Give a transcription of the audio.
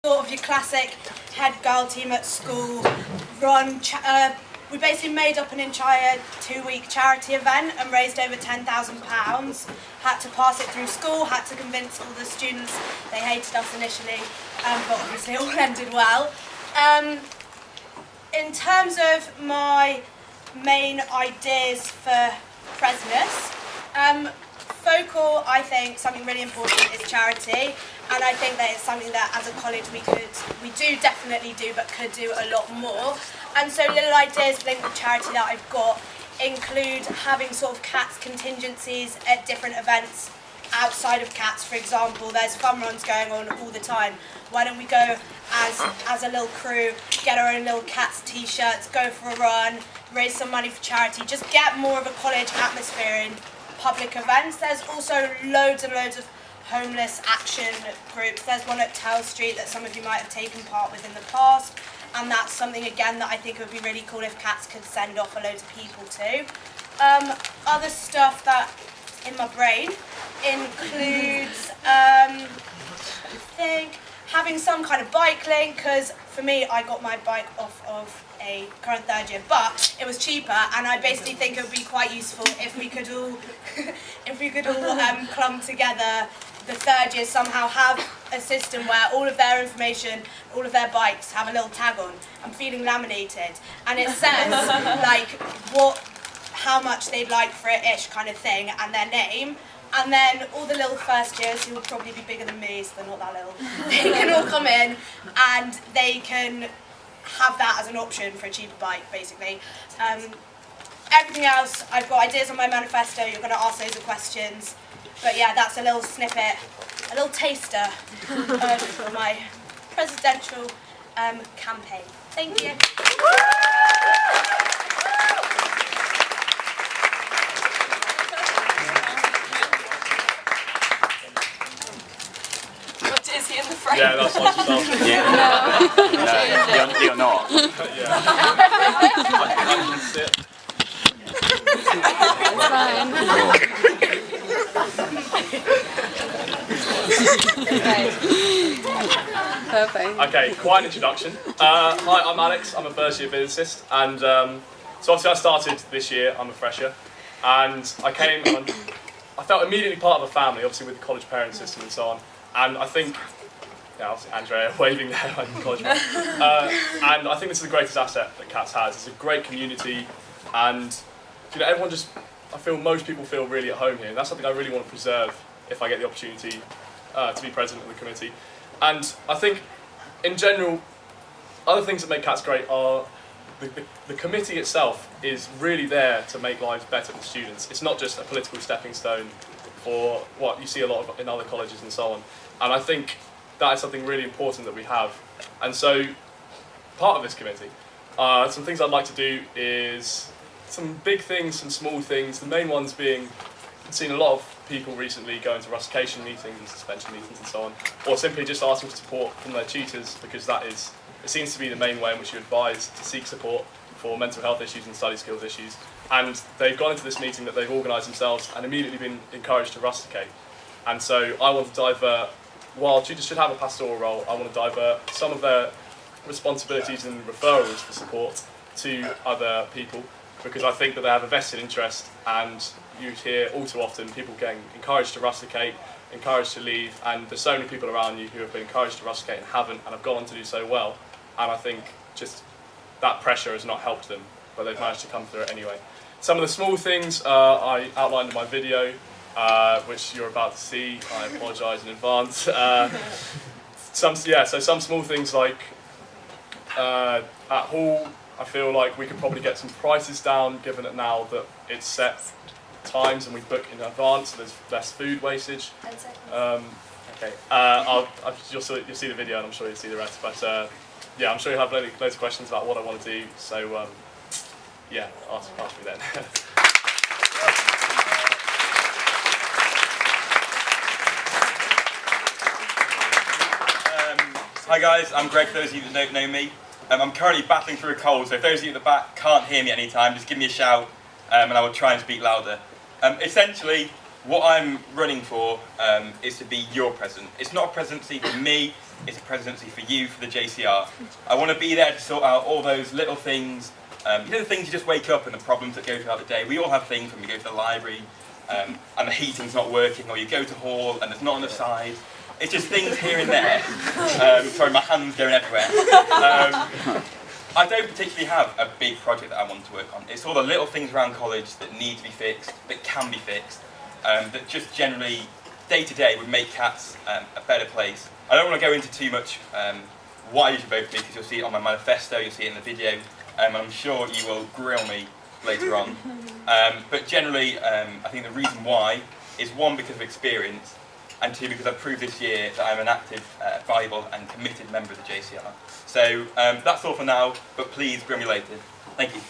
Sort of your classic head girl team at school, we basically made up an entire 2-week charity event and raised over £10,000. Had to pass it through school, had to convince all the students. They hated us initially, but obviously it all ended well. In terms of my main ideas for Presness, focal, I think something really important is charity, and I think that it's something that as a college we definitely do, but could do a lot more. And so little ideas linked with charity that I've got include having sort of Catz contingencies at different events outside of Catz. For example, there's fun runs going on all the time. Why don't we go as a little crew, get our own little Catz t-shirts, go for a run, raise some money for charity, just get more of a college atmosphere in public events. There's also loads and loads of homeless action groups. There's one at Tell Street that some of you might have taken part with in the past, and that's something again that I think would be really cool if Catz could send off a load of people to. Other stuff that in my brain includes I think having some kind of bike link, because for me I got my bike off of a current third year, but it was cheaper, and I basically think it would be quite useful if we could all clump together. The third years somehow have a system where all of their information, all of their bikes have a little tag on. I'm feeling laminated, and it says like how much they'd like for it ish kind of thing, and their name. And then all the little first years, who will probably be bigger than me, so they're not that little, they can all come in and they can have that as an option for a cheaper bike, basically. Everything else, I've got ideas on my manifesto. You're going to ask loads of questions. But yeah, that's a little snippet, a little taster of my presidential campaign. Thank you. Is he in the frame? Yeah, that's what I was asking. No, you're not. Yeah. I can sit. It's fine. Perfect. Okay, quite an introduction. Hi, I'm Alex. I'm a first-year physicist, and so obviously I started this year. I'm a fresher, and I came and I felt immediately part of a family, obviously with the college parent system and so on. And I think, yeah, obviously Andrea waving there like a college parent. And I think this is the greatest asset that Catz has. It's a great community, and you know, everyone just, I feel most people feel really at home here, and that's something I really want to preserve if I get the opportunity to be president of the committee. And I think, in general, other things that make Catz great are the committee itself is really there to make lives better for students. It's not just a political stepping stone for what you see a lot of in other colleges and so on. And I think that is something really important that we have. And so, part of this committee, some things I'd like to do is some big things, some small things. The main ones being, I've seen a lot of people recently go into rustication meetings and suspension meetings and so on, or simply just asking for support from their tutors, because that is, it seems to be the main way in which you advise to seek support for mental health issues and study skills issues. And they've gone into this meeting that they've organised themselves and immediately been encouraged to rusticate. And so I want to divert, while tutors should have a pastoral role, I want to divert some of their responsibilities and referrals for support to other people, because I think that they have a vested interest, and you hear all too often people getting encouraged to rusticate, encouraged to leave, and there's so many people around you who have been encouraged to rusticate and haven't, and have gone on to do so well, and I think just that pressure has not helped them, but they've managed to come through it anyway. Some of the small things I outlined in my video, which you're about to see. I apologise in advance. So some small things like at Hall, I feel like we could probably get some prices down, given that now that it's set times and we book in advance, so there's less food wastage. 10 seconds. Okay, you'll see the video, and I'm sure you'll see the rest. But yeah, I'm sure you'll have loads of questions about what I want to do. So yeah, ask me then. Hi guys, I'm Greg, for those of you that don't know me. I'm currently battling through a cold, so if those of you at the back can't hear me at any time, just give me a shout and I will try and speak louder. Essentially, what I'm running for is to be your president. It's not a presidency for me, it's a presidency for you, for the JCR. I want to be there to sort out all those little things, you know, the things you just wake up and the problems that go throughout the day. We all have things when we go to the library and the heating's not working, or you go to hall and there's not enough sides. It's just things here and there. Sorry, my hand's going everywhere. I don't particularly have a big project that I want to work on. It's all the little things around college that need to be fixed, that can be fixed, that just generally, day to day, would make Catz a better place. I don't want to go into too much why you should vote for me, because you'll see it on my manifesto, you'll see it in the video, and I'm sure you will grill me later on. But generally, I think the reason why is, one, because of experience, and two, because I've proved this year that I'm an active, valuable and committed member of the JCR. So that's all for now, but please grill me later. Thank you.